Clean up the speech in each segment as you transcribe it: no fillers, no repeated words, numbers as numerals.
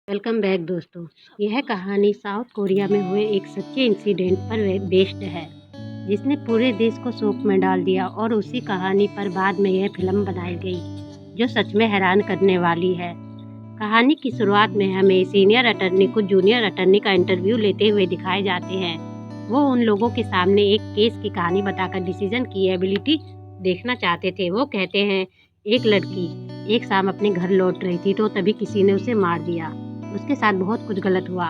Welcome back दोस्तों। यह कहानी साउथ कोरिया में हुए एक सच्चे इंसिडेंट पर बेस्ड है जिसने पूरे देश को शोक में डाल दिया और उसी कहानी पर बाद में यह फिल्म बनाई गई जो सच में हैरान करने वाली है। कहानी की शुरुआत में हमें सीनियर अटर्नी को जूनियर अटर्नी का इंटरव्यू लेते हुए दिखाए जाते हैं। वो उन लोगों के सामने एक केस की कहानी बताकर डिसीजन की एबिलिटी देखना चाहते थे। वो कहते हैं, एक लड़की एक शाम अपने घर लौट रही थी तो तभी किसी ने उसे मार दिया। उसके साथ बहुत कुछ गलत हुआ।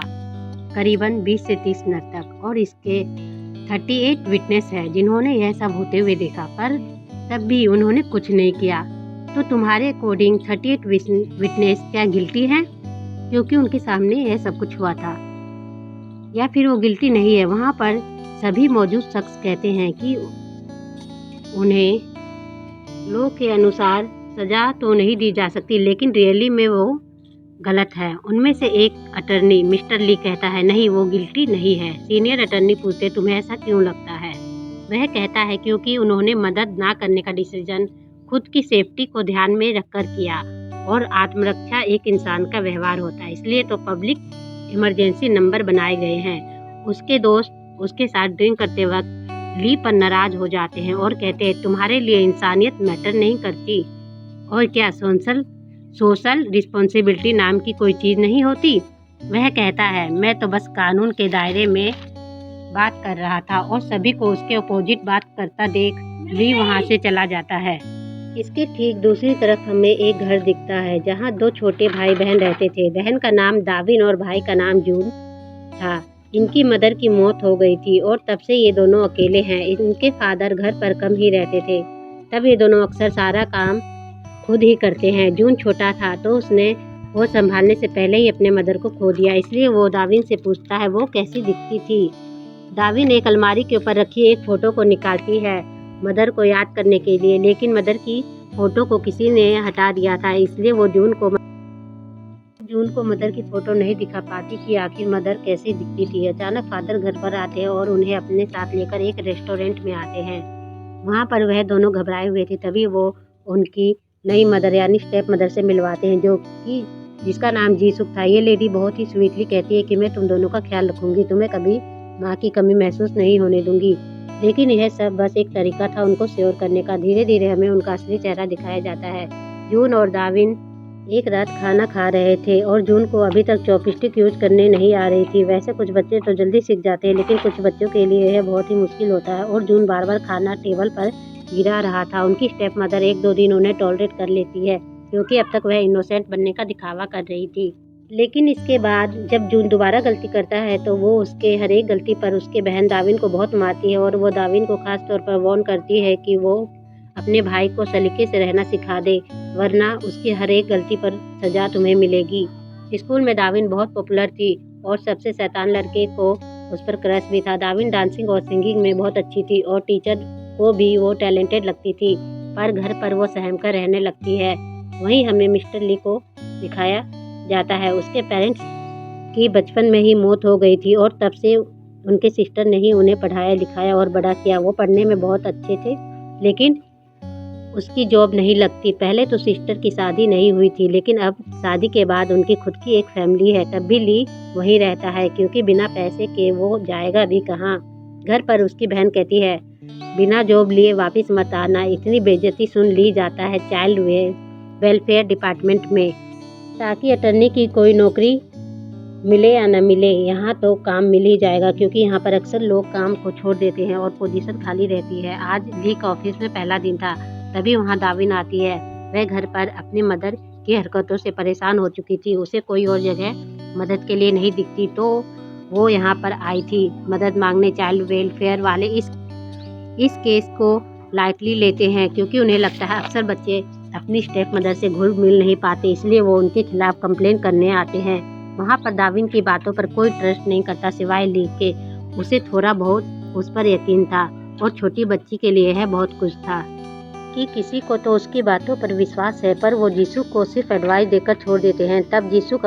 करीबन 20 से 30 मिनट तक और इसके 38 विटनेस है जिन्होंने यह सब होते हुए देखा, पर तब भी उन्होंने कुछ नहीं किया। तो तुम्हारे अकॉर्डिंग 38 विटनेस क्या गिल्टी हैं क्योंकि उनके सामने यह सब कुछ हुआ था, या फिर वो गिल्टी नहीं है? वहाँ पर सभी मौजूद शख्स कहते हैं कि उन्हें लॉ के अनुसार सजा तो नहीं दी जा सकती, लेकिन रियली में वो गलत है। उनमें से एक अटर्नी मिस्टर ली कहता है, नहीं, वो गिल्टी नहीं है। सीनियर अटर्नी पूछते, तुम्हें ऐसा क्यों लगता है? वह कहता है, क्योंकि उन्होंने मदद ना करने का डिसीजन खुद की सेफ्टी को ध्यान में रखकर किया और आत्मरक्षा एक इंसान का व्यवहार होता है, इसलिए तो पब्लिक इमरजेंसी नंबर बनाए गए हैं। उसके दोस्त उसके साथ ड्रिंक करते वक्त ली पर नाराज हो जाते हैं और कहते हैं, तुम्हारे लिए इंसानियत मैटर नहीं करती और क्या सोशल रिस्पॉन्सिबिलिटी नाम की कोई चीज़ नहीं होती? वह कहता है, मैं तो बस कानून के दायरे में बात कर रहा था, और सभी को उसके अपोजिट बात करता देख ली वहाँ से चला जाता है। इसके ठीक दूसरी तरफ हमें एक घर दिखता है जहाँ दो छोटे भाई बहन रहते थे। बहन का नाम दाविन और भाई का नाम जून था। इनकी मदर की मौत हो गई थी और तब से ये दोनों अकेले हैं। इनके फादर घर पर कम ही रहते थे, तब ये दोनों अक्सर सारा काम खुद ही करते हैं। जून छोटा था तो उसने वो संभालने से पहले ही अपने मदर को खो दिया, इसलिए वो दाविन से पूछता है वो कैसी दिखती थी। दाविन एक अलमारी के ऊपर रखी एक फ़ोटो को निकालती है मदर को याद करने के लिए, लेकिन मदर की फ़ोटो को किसी ने हटा दिया था, इसलिए वो जून को मदर की फ़ोटो नहीं दिखा पाती कि आखिर मदर कैसी दिखती थी। अचानक फादर घर पर आते हैं और उन्हें अपने साथ लेकर एक रेस्टोरेंट में आते हैं। वहाँ पर वह दोनों घबराए हुए थे। तभी वो उनकी नई मदर यानी स्टेप मदर से मिलवाते हैं, जिसका नाम जीसुक था। ये लेडी बहुत ही स्वीटली कहती है कि मैं तुम दोनों का ख्याल रखूंगी, तुम्हें कभी माँ की कमी महसूस नहीं होने दूंगी। लेकिन यह सब बस एक तरीका था उनको श्योर करने का। धीरे धीरे हमें उनका असली चेहरा दिखाया जाता है। जून और दाविन एक रात खाना खा रहे थे और जून को अभी तक चॉपस्टिक यूज करने नहीं आ रही थी। वैसे कुछ बच्चे तो जल्दी सीख जाते हैं, लेकिन कुछ बच्चों के लिए यह बहुत ही मुश्किल होता है और जून बार बार खाना टेबल पर गिरा रहा था। उनकी स्टेप मदर 1-2 दिन उन्हें टॉलरेट कर लेती है क्योंकि अब तक वह इनोसेंट बनने का दिखावा कर रही थी। लेकिन इसके बाद जब जून दोबारा गलती करता है तो वो उसके हर एक गलती पर उसके बहन दाविन को बहुत मारती है और वो दाविन को खास तौर पर वार्न करती है कि वो अपने भाई को सलीके से रहना सिखा दे, वरना उसकी हर एक गलती पर सजा तुम्हें मिलेगी। स्कूल में दाविन बहुत पॉपुलर थी और सबसे शैतान लड़के को उस पर क्रश भी था। दाविन डांसिंग और सिंगिंग में बहुत अच्छी थी और टीचर को भी वो टैलेंटेड लगती थी, पर घर पर वो सहम कर रहने लगती है। वहीं हमें मिस्टर ली को दिखाया जाता है। उसके पेरेंट्स की बचपन में ही मौत हो गई थी और तब से उनके सिस्टर ने ही उन्हें पढ़ाया लिखाया और बड़ा किया। वो पढ़ने में बहुत अच्छे थे, लेकिन उसकी जॉब नहीं लगती। पहले तो सिस्टर की शादी नहीं हुई थी, लेकिन अब शादी के बाद उनकी खुद की एक फैमिली है। तब भी ली वहीं रहता है क्योंकि बिना पैसे के वो जाएगा भी कहाँ। घर पर उसकी बहन कहती है, बिना जॉब लिए वापस मत आना। इतनी बेइज्जती सुन ली जाता है चाइल्ड वेलफेयर डिपार्टमेंट में, ताकि अटर्नी की कोई नौकरी मिले या न मिले, यहाँ तो काम मिल ही जाएगा क्योंकि यहाँ पर अक्सर लोग काम को छोड़ देते हैं और पोजीशन खाली रहती है। आज ली का ऑफिस में पहला दिन था, तभी वहाँ दाविन आती है। वह घर पर अपनी मदर की हरकतों से परेशान हो चुकी थी। उसे कोई और जगह मदद के लिए नहीं दिखती, तो वो यहाँ पर आई थी मदद मांगने। चाइल्ड वेलफेयर वाले इस केस को लाइटली लेते हैं क्योंकि उन्हें लगता है अक्सर बच्चे अपनी स्टेप मदर से घुल मिल नहीं पाते, इसलिए वो उनके खिलाफ कंप्लेन करने आते हैं। वहाँ पर दाविन की बातों पर कोई ट्रस्ट नहीं करता सिवाय ली के। उसे थोड़ा बहुत उस पर यकीन था और छोटी बच्ची के लिए यह बहुत कुछ था कि किसी को तो उसकी बातों पर विश्वास है, पर वो जीसू को सिर्फ एडवाइस देकर छोड़ देते हैं। तब जीसू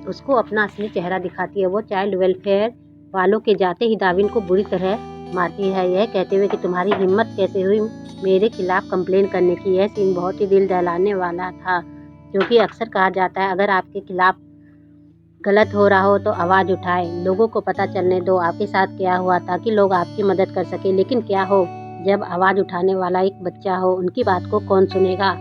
उसको अपना असली चेहरा दिखाती है। वो चाइल्ड वेलफेयर वालों के जाते ही दाविन को बुरी तरह मारती है, यह कहते हुए कि तुम्हारी हिम्मत कैसे हुई मेरे खिलाफ कंप्लेन करने की। यह सीन बहुत ही दिल दहलाने वाला था क्योंकि अक्सर कहा जाता है अगर आपके खिलाफ गलत हो रहा हो तो आवाज़ उठाए, लोगों को पता चलने दो आपके साथ क्या हुआ ताकि लोग आपकी मदद कर सकें। लेकिन क्या हो जब आवाज़ उठाने वाला एक बच्चा हो, उनकी बात को कौन सुनेगा?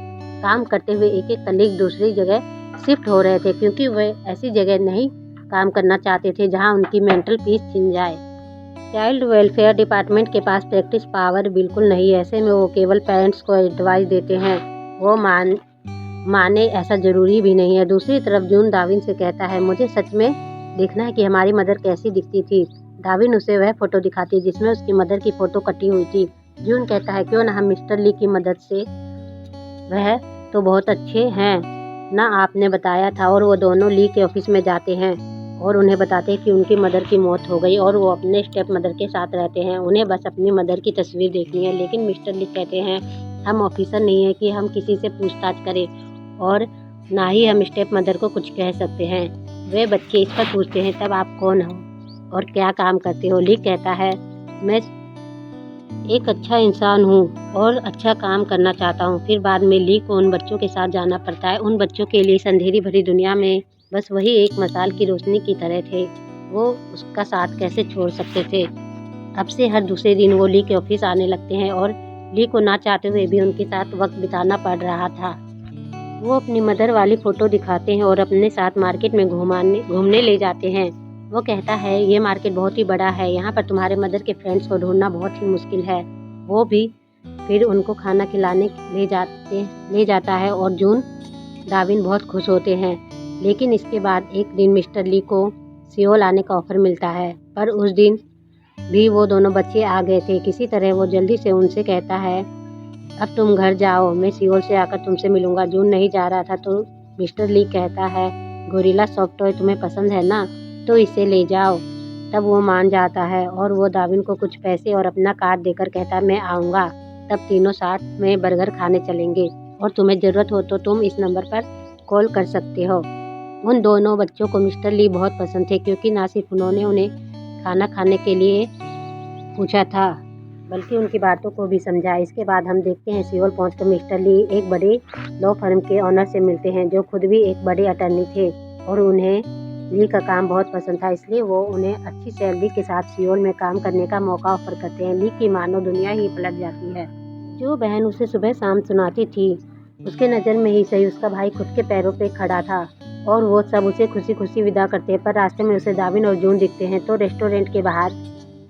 काम करते हुए एक-एक कलीग दूसरी जगह शिफ्ट हो रहे थे क्योंकि वे ऐसी जगह नहीं काम करना चाहते थे जहां उनकी मेंटल पीस छिन जाए। चाइल्ड वेलफेयर डिपार्टमेंट के पास प्रैक्टिस पावर बिल्कुल नहीं है। ऐसे में वो केवल पेरेंट्स को एडवाइस देते हैं। वो माने ऐसा ज़रूरी भी नहीं है। दूसरी तरफ जून डार्विन से कहता है, मुझे सच में देखना है कि हमारी मदर कैसी दिखती थी। डार्विन उसे वह फ़ोटो दिखाती है जिसमें उसकी मदर की फ़ोटो कटी हुई थी। जून कहता है, क्यों ना हम मिस्टर ली की मदद से, वह तो बहुत अच्छे हैं ना, आपने बताया था। और वो दोनों ली के ऑफिस में जाते हैं और उन्हें बताते हैं कि उनकी मदर की मौत हो गई और वो अपने स्टेप मदर के साथ रहते हैं। उन्हें बस अपनी मदर की तस्वीर देखनी है। लेकिन मिस्टर ली कहते हैं, हम ऑफिसर नहीं हैं कि हम किसी से पूछताछ करें और ना ही हम स्टेप मदर को कुछ कह सकते हैं। वे बच्चे इस पर पूछते हैं, तब आप कौन हो और क्या काम करते हो? ली कहता है, मैं एक अच्छा इंसान हूँ और अच्छा काम करना चाहता हूँ। फिर बाद में ली को उन बच्चों के साथ जाना पड़ता है। उन बच्चों के लिए इस अंधेरी भरी दुनिया में बस वही एक मशाल की रोशनी की तरह थे। वो उसका साथ कैसे छोड़ सकते थे? अब से हर दूसरे दिन वो ली के ऑफिस आने लगते हैं और ली को ना चाहते हुए भी उनके साथ वक्त बिताना पड़ रहा था। वो अपनी मदर वाली फ़ोटो दिखाते हैं और अपने साथ मार्केट में घूमने ले जाते हैं। वो कहता है, ये मार्केट बहुत ही बड़ा है, यहाँ पर तुम्हारे मदर के फ्रेंड्स को ढूंढना बहुत ही मुश्किल है। वो भी फिर उनको खाना खिलाने ले जाता है और जून डार्विन बहुत खुश होते हैं। लेकिन इसके बाद एक दिन मिस्टर ली को सियोल आने का ऑफ़र मिलता है, पर उस दिन भी वो दोनों बच्चे आ गए थे। किसी तरह वो जल्दी से उनसे कहता है, अब तुम घर जाओ, मैं सियोल से आकर तुमसे मिलूंगा। जून नहीं जा रहा था तो मिस्टर ली कहता है, गोरिल्ला सॉफ्ट टॉय तुम्हें पसंद है ना, तो इसे ले जाओ। तब वो मान जाता है और वो डार्विन को कुछ पैसे और अपना कार्ड देकर कहता है, मैं आऊँगा, तब तीनों साथ में बर्गर खाने चलेंगे और तुम्हें ज़रूरत हो तो तुम इस नंबर पर कॉल कर सकते हो। उन दोनों बच्चों को मिस्टर ली बहुत पसंद थे क्योंकि ना सिर्फ उन्होंने उन्हें खाना खाने के लिए पूछा था बल्कि उनकी बातों को भी समझा। इसके बाद हम देखते हैं सियोल पहुंचकर मिस्टर ली एक बड़े लॉ फर्म के ऑनर से मिलते हैं जो खुद भी एक बड़े अटर्नी थे और उन्हें ली का काम बहुत पसंद था, इसलिए वो उन्हें अच्छी सैलरी के साथ सियोल में काम करने का मौका ऑफर करते हैं। ली की मानो दुनिया ही पलट जाती है। जो बहन उसे सुबह शाम सुनाती थी, उसके नज़र में ही सही उसका भाई खुद के पैरों पे खड़ा था और वो सब उसे खुशी खुशी विदा करते हैं। पर रास्ते में उसे डार्विन और जून दिखते हैं तो रेस्टोरेंट के बाहर,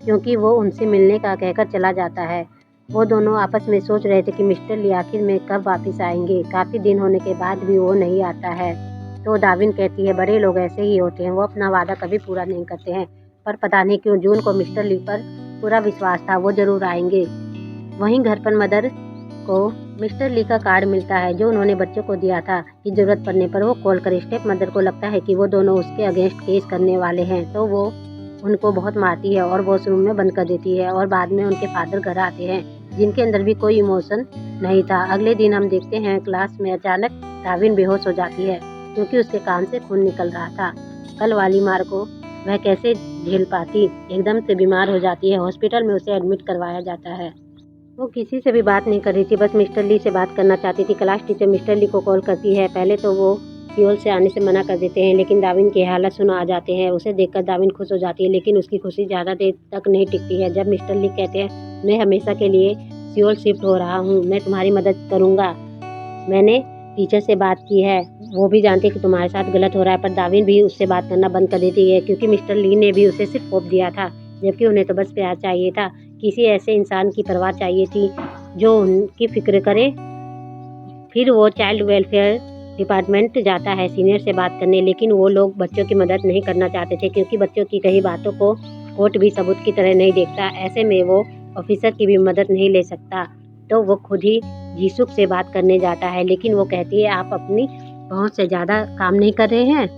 क्योंकि वो उनसे मिलने का कहकर चला जाता है। वो दोनों आपस में सोच रहे थे कि मिस्टर ली आखिर में कब वापस आएंगे। काफ़ी दिन होने के बाद भी वो नहीं आता है तो डार्विन कहती है, बड़े लोग ऐसे ही होते हैं, वो अपना वादा कभी पूरा नहीं करते हैं। पर पता नहीं क्यों जून को मिस्टर ली पर पूरा विश्वास था, वो ज़रूर आएंगे। वहीं घर पर मदर को मिस्टर ली का कार्ड मिलता है जो उन्होंने बच्चों को दिया था कि ज़रूरत पड़ने पर वो कॉल करे। स्टेप मदर को लगता है कि वो दोनों उसके अगेंस्ट केस करने वाले हैं तो वो उनको बहुत मारती है और वॉशरूम में बंद कर देती है। और बाद में उनके फादर घर आते हैं जिनके अंदर भी कोई इमोशन नहीं था। अगले दिन हम देखते हैं क्लास में अचानक डार्विन बेहोश हो जाती है क्योंकि उसके कान से खून निकल रहा था। कल वाली मार को वह कैसे झेल पाती, एकदम से बीमार हो जाती है। हॉस्पिटल में उसे एडमिट करवाया जाता है। वो किसी से भी बात नहीं कर रही थी, बस मिस्टर ली से बात करना चाहती थी। क्लास टीचर मिस्टर ली को कॉल करती है। पहले तो वो सियोल से आने से मना कर देते हैं लेकिन डार्विन की हालत सुन आ जाते हैं। उसे देखकर डार्विन खुश हो जाती है लेकिन उसकी खुशी ज़्यादा देर तक नहीं टिकती है। जब मिस्टर ली कहते हैं, मैं हमेशा के लिए सियोल शिफ्ट हो रहा हूँ, मैं तुम्हारी मदद करूँगा, मैंने टीचर से बात की है, वो भी जानती है कि तुम्हारे साथ गलत हो रहा है। पर डार्विन भी उससे बात करना बंद कर देती है क्योंकि मिस्टर ली ने भी उसे सिर्फ होप दिया था जबकि उन्हें तो बस प्यार चाहिए था। किसी ऐसे इंसान की परवाह चाहिए थी जो उनकी फिक्र करे। फिर वो चाइल्ड वेलफेयर डिपार्टमेंट जाता है सीनियर से बात करने, लेकिन वो लोग बच्चों की मदद नहीं करना चाहते थे क्योंकि बच्चों की कही बातों को कोर्ट भी सबूत की तरह नहीं देखता। ऐसे में वो ऑफिसर की भी मदद नहीं ले सकता तो वो खुद ही जीसुक से बात करने जाता है लेकिन वो कहती है, आप अपनी पहुंच से ज़्यादा काम नहीं कर रहे हैं,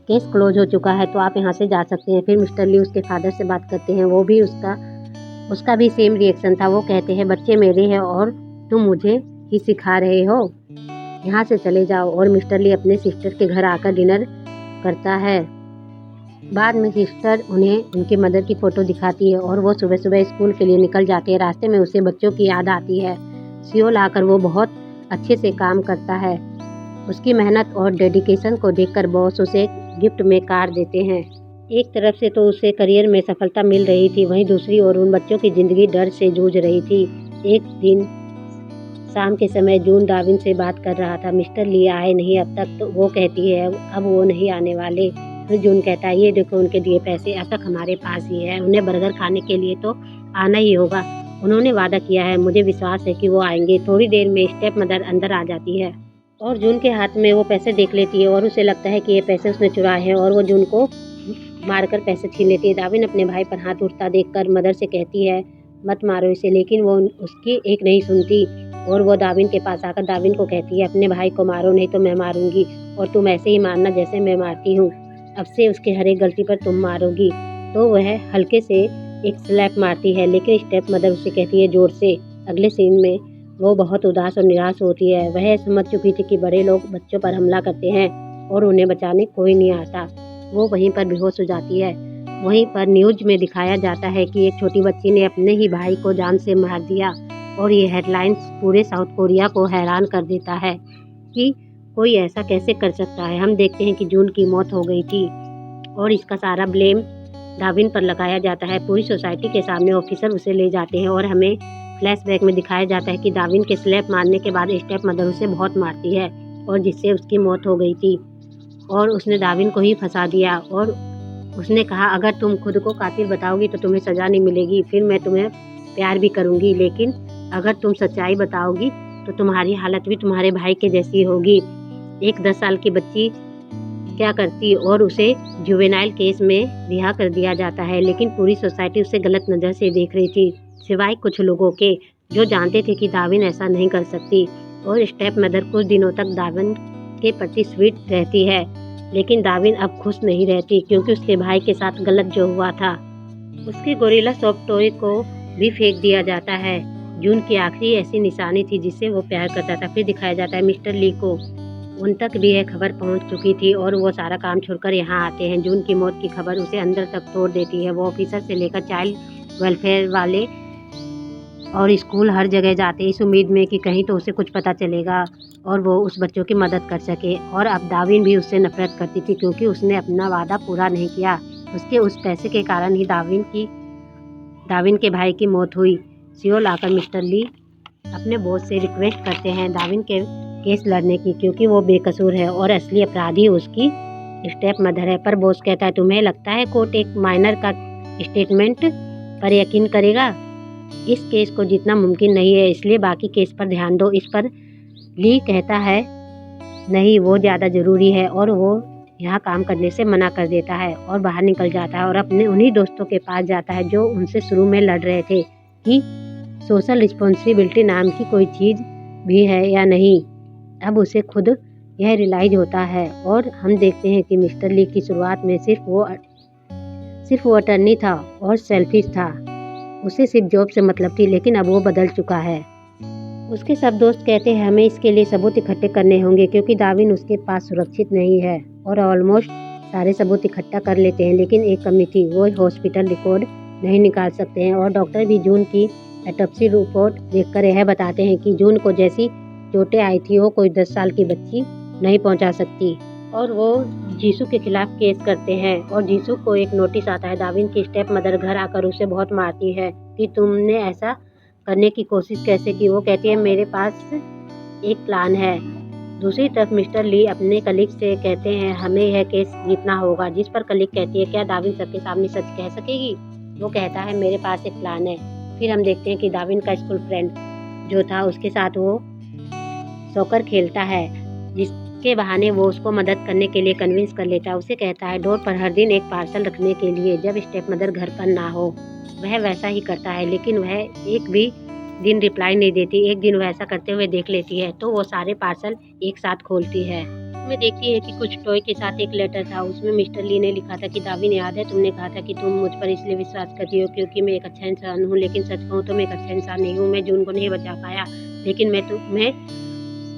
केस क्लोज हो चुका है तो आप यहाँ से जा सकते हैं। फिर मिस्टर ली उसके फादर से बात करते हैं, वो भी उसका भी सेम रिएक्शन था। वो कहते हैं, बच्चे मेरे हैं और तुम मुझे ही सिखा रहे हो, यहाँ से चले जाओ। और मिस्टर ली अपने सिस्टर के घर आकर डिनर करता है। बाद में सिस्टर उन्हें उनके मदर की फ़ोटो दिखाती है और वो सुबह सुबह स्कूल के लिए निकल जाते हैं। रास्ते में उसे बच्चों की याद आती है। सियोल आकर वो बहुत अच्छे से काम करता है। उसकी मेहनत और डेडिकेशन को देखकर बॉस उसे गिफ्ट में कार देते हैं। एक तरफ से तो उसे करियर में सफलता मिल रही थी, वहीं दूसरी ओर उन बच्चों की ज़िंदगी डर से जूझ रही थी। एक दिन शाम के समय जून डार्विन से बात कर रहा था। मिस्टर ली आए नहीं अब तक, तो वो कहती है अब वो नहीं आने वाले। फिर जून कहता है ये देखो उनके दिए पैसे अब तक हमारे पास ही है, उन्हें बर्गर खाने के लिए तो आना ही होगा। उन्होंने वादा किया है, मुझे विश्वास है कि वो आएंगे। थोड़ी देर में स्टेप मदर अंदर आ जाती है और जून के हाथ में वो पैसे देख लेती है और उसे लगता है कि ये पैसे उसने चुराए हैं और वो जून को मारकर पैसे छीन लेती है। दाविन अपने भाई पर हाथ उठता देखकर मदर से कहती है मत मारो इसे, लेकिन वो उसकी एक नहीं सुनती और वो दाविन के पास आकर दाविन को कहती है अपने भाई को मारो नहीं तो मैं मारूंगी और तुम ऐसे ही मारना जैसे मैं मारती हूँ। अब से उसके हर एक गलती पर तुम मारोगी। तो वह हल्के से एक स्लैप मारती है, लेकिन स्टेप मदर उसे कहती है जोर से। अगले सीन में वो बहुत उदास और निराश होती है। वह समझ चुकी थी कि बड़े लोग बच्चों पर हमला करते हैं और उन्हें बचाने कोई नहीं आता। वो वहीं पर बेहोश हो जाती है। वहीं पर न्यूज में दिखाया जाता है कि एक छोटी बच्ची ने अपने ही भाई को जान से मार दिया और ये हेडलाइंस पूरे साउथ कोरिया को हैरान कर देता है कि कोई ऐसा कैसे कर सकता है। हम देखते हैं कि जून की मौत हो गई थी और इसका सारा ब्लेम डार्विन पर लगाया जाता है। पूरी सोसाइटी के सामने ऑफिसर उसे ले जाते हैं और हमें फ्लैशबैक में दिखाया जाता है कि डार्विन के स्लैप मारने के बाद स्टेप मदर उसे बहुत मारती है और जिससे उसकी मौत हो गई थी और उसने डार्विन को ही फंसा दिया और उसने कहा अगर तुम खुद को कातिल बताओगी तो तुम्हें सज़ा नहीं मिलेगी, फिर मैं तुम्हें प्यार भी करूँगी, लेकिन अगर तुम सच्चाई बताओगी तो तुम्हारी हालत भी तुम्हारे भाई के जैसी होगी। एक 10 साल की बच्ची क्या करती और उसे जुवेनाइल केस में रिहा कर दिया जाता है, लेकिन पूरी सोसाइटी उसे गलत नज़र से देख रही थी, सिवाय कुछ लोगों के जो जानते थे कि डार्विन ऐसा नहीं कर सकती। और स्टेप मदर कुछ दिनों तक डार्विन के प्रति स्वीट रहती है, लेकिन डार्विन अब खुश नहीं रहती क्योंकि उसके भाई के साथ गलत जो हुआ था। उसके गोरिल्ला सॉफ्ट टॉय को भी फेंक दिया जाता है। जून की आखिरी ऐसी निशानी थी जिससे वो प्यार करता था। फिर दिखाया जाता है मिस्टर ली को उन तक भी यह खबर पहुंच चुकी थी और वो सारा काम छोड़कर यहाँ आते हैं। जून की मौत की खबर उसे अंदर तक तोड़ देती है। वो ऑफिसर से लेकर चाइल्ड वेलफेयर वाले और स्कूल हर जगह जाते इस उम्मीद में कि कहीं तो उसे कुछ पता चलेगा और वो उस बच्चों की मदद कर सके। और अब डार्विन भी उससे नफरत करती थी क्योंकि उसने अपना वादा पूरा नहीं किया। उसके उस पैसे के कारण ही डार्विन के भाई की मौत हुई। सियोल आकर मिस्टर ली अपने बॉस से रिक्वेस्ट करते हैं डार्विन के केस लड़ने की, क्योंकि वो बेकसूर है और असली अपराधी उसकी स्टेप मदर है। पर बॉस कहता है तुम्हें लगता है कोर्ट एक माइनर का स्टेटमेंट पर यकीन करेगा? इस केस को जीतना मुमकिन नहीं है, इसलिए बाकी केस पर ध्यान दो। इस पर ली कहता है नहीं वो ज़्यादा ज़रूरी है और वो यहाँ काम करने से मना कर देता है और बाहर निकल जाता है और अपने उन्हीं दोस्तों के पास जाता है जो उनसे शुरू में लड़ रहे थे कि सोशल रिस्पॉन्सिबिलिटी नाम की कोई चीज़ भी है या नहीं। अब उसे खुद यह रियलाइज होता है और हम देखते हैं कि मिस्टर ली की शुरुआत में सिर्फ वो अटर्नी था और सेल्फिश था। उसे सिर्फ जॉब से मतलब थी, लेकिन अब वो बदल चुका है। उसके सब दोस्त कहते हैं हमें इसके लिए सबूत इकट्ठे करने होंगे क्योंकि डार्विन उसके पास सुरक्षित नहीं है और ऑलमोस्ट सारे सबूत इकट्ठा कर लेते हैं, लेकिन एक कमी थी, वो हॉस्पिटल रिकॉर्ड नहीं निकाल सकते हैं। और डॉक्टर भी जून की ऑटोप्सी रिपोर्ट देखकर यह बताते हैं कि जून को जैसी चोटें आई थी वो कोई 10 साल की बच्ची नहीं पहुंचा सकती। और वो जीसू के खिलाफ केस करते हैं और जीसू को एक नोटिस आता है। डार्विन की स्टेप मदर घर आकर उसे बहुत मारती है कि तुमने ऐसा करने की कोशिश कैसे की। वो कहती है मेरे पास एक प्लान है। दूसरी तरफ मिस्टर ली अपने कलीग से कहते हैं हमें यह केस जीतना होगा, जिस पर कलीग कहती है क्या डार्विन सबके सामने सच कह सकेगी? वो कहता है मेरे पास एक प्लान है। फिर हम देखते हैं कि डार्विन का स्कूल फ्रेंड जो था उसके साथ वो सॉकर खेलता है, जिसके बहाने वो उसको मदद करने के लिए कन्विंस कर लेता है। उसे कहता है डोर पर हर दिन एक पार्सल रखने के लिए जब स्टेप मदर घर पर ना हो। वह वैसा ही करता है, लेकिन वह एक भी दिन रिप्लाई नहीं देती। एक दिन वह ऐसा करते हुए देख लेती है तो वो सारे पार्सल एक साथ खोलती है। मैं देखती है कि कुछ टॉय के साथ एक लेटर था। उसमें मिस्टर ली ने लिखा था कि डार्विन याद है तुमने कहा था कि तुम मुझ पर इसलिए विश्वास करती हो क्योंकि मैं एक अच्छा इंसान हूँ, लेकिन सच कहूँ तो मैं एक अच्छा इंसान नहीं हूँ। मैं जून को नहीं बचा पाया, लेकिन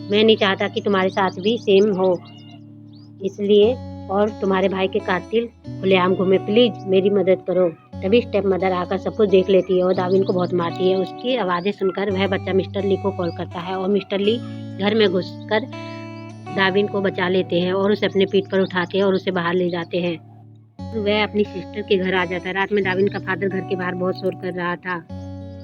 मैं नहीं चाहता कि तुम्हारे साथ भी सेम हो, इसलिए और तुम्हारे भाई के कातिल खुलेआम घूमे, प्लीज मेरी मदद करो। तभी स्टेप मदर आकर सब कुछ देख लेती है और डार्विन को बहुत मारती है। उसकी आवाज़ें सुनकर वह बच्चा मिस्टर ली को कॉल करता है और मिस्टर ली घर में घुसकर दाविन को बचा लेते हैं और उसे अपने पीठ पर उठाते हैं और उसे बाहर ले जाते हैं। वह अपनी सिस्टर के घर आ जाता है। रात में दाविन का फादर घर के बाहर बहुत शोर कर रहा था।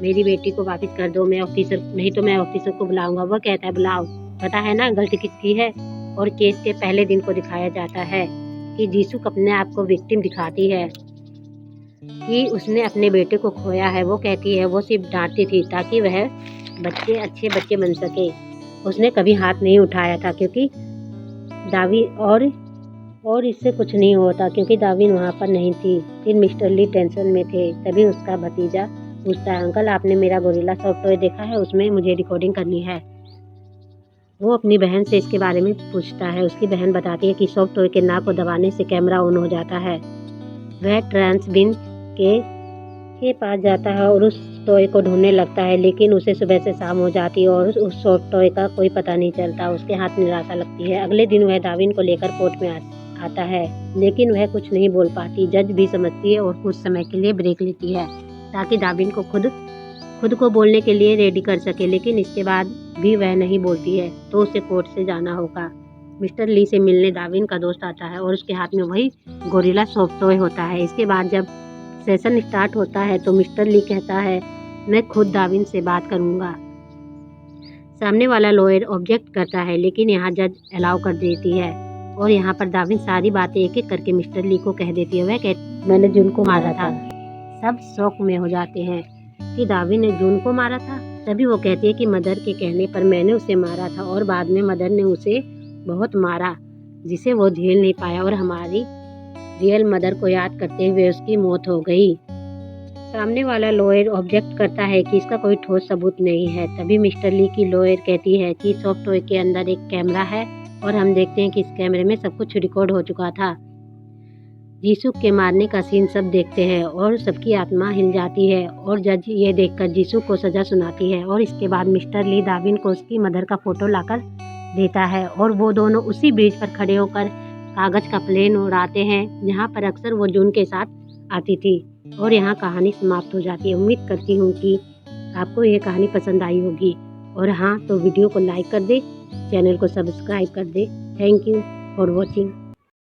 मेरी बेटी को वापस कर दो, मैं ऑफिसर नहीं तो मैं ऑफिसर को बुलाऊंगा। वह कहता है बुलाओ, पता है ना गलती किसकी है। और केस के पहले दिन को दिखाया जाता है कि जीसुक अपने आप को विक्टिम दिखाती है कि उसने अपने बेटे को खोया है। वो कहती है वो सिर्फ डांटती थी ताकि वह अच्छे बच्चे बन सके। उसने कभी हाथ नहीं उठाया था क्योंकि दाविन और इससे कुछ नहीं होता क्योंकि दाविन वहाँ पर नहीं थी। फिर मिस्टर ली टेंशन में थे। तभी उसका भतीजा पूछता है अंकल आपने मेरा गोरिल्ला सॉफ्ट टॉय देखा है, उसमें मुझे रिकॉर्डिंग करनी है। वो अपनी बहन से इसके बारे में पूछता है। उसकी बहन बताती है कि सॉफ्ट टॉय के नाक को दबाने से कैमरा ऑन हो जाता है। वह ट्रांस बिन के पास जाता है और उस टॉय को ढूंढने लगता है, लेकिन उसे सुबह से शाम हो जाती है और उस सॉफ्ट टॉय का कोई पता नहीं चलता। उसके हाथ निराशा लगती है। अगले दिन वह दाविन को लेकर कोर्ट में आता है, लेकिन वह कुछ नहीं बोल पाती। जज भी समझती है और कुछ समय के लिए ब्रेक लेती है ताकि दाविन को खुद को बोलने के लिए रेडी कर सके, लेकिन इसके बाद भी वह नहीं बोलती है तो उसे कोर्ट से जाना होगा। मिस्टर ली से मिलने दाविन का दोस्त आता है और उसके हाथ में वही गोरिल्ला सॉफ्ट टॉय होता है। इसके बाद जब सेशन स्टार्ट होता है तो मिस्टर ली कहता है मैं खुद दाविन से बात करूंगा। सामने वाला लॉयर ऑब्जेक्ट करता है, लेकिन यहाँ जज अलाउ कर देती है और यहाँ पर दाविन सारी बातें एक एक करके मिस्टर ली को कह देती है। वह कहती मैंने जून को मारा था। सब शौक में हो जाते हैं कि दाविन ने जून को मारा था। तभी वो कहती है कि मदर के कहने पर मैंने उसे मारा था और बाद में मदर ने उसे बहुत मारा जिसे वो झेल नहीं पाया और हमारी रियल मदर को याद करते हुए उसकी मौत हो गई। सामने वाला लॉयर ऑब्जेक्ट करता है कि इसका कोई ठोस सबूत नहीं है। तभी मिस्टर ली की लॉयर कहती है कि सॉफ्ट टॉय के अंदर एक कैमरा है और हम देखते हैं कि इस कैमरे में सब कुछ रिकॉर्ड हो चुका था। जीसुक के मारने का सीन सब देखते हैं और सबकी आत्मा हिल जाती है और जज ये देखकर जीसुक को सजा सुनाती है। और इसके बाद मिस्टर ली दाविन को उसकी मदर का फोटो लाकर देता है और वो दोनों उसी ब्रिज पर खड़े होकर कागज का प्लेन उड़ाते हैं जहाँ पर अक्सर वो जून के साथ आती थी। और यहाँ कहानी समाप्त हो जाती है। उम्मीद करती हूँ कि आपको ये कहानी पसंद आई होगी और हाँ तो वीडियो को लाइक कर दे, चैनल को सब्सक्राइब कर दे। Thank you for watching.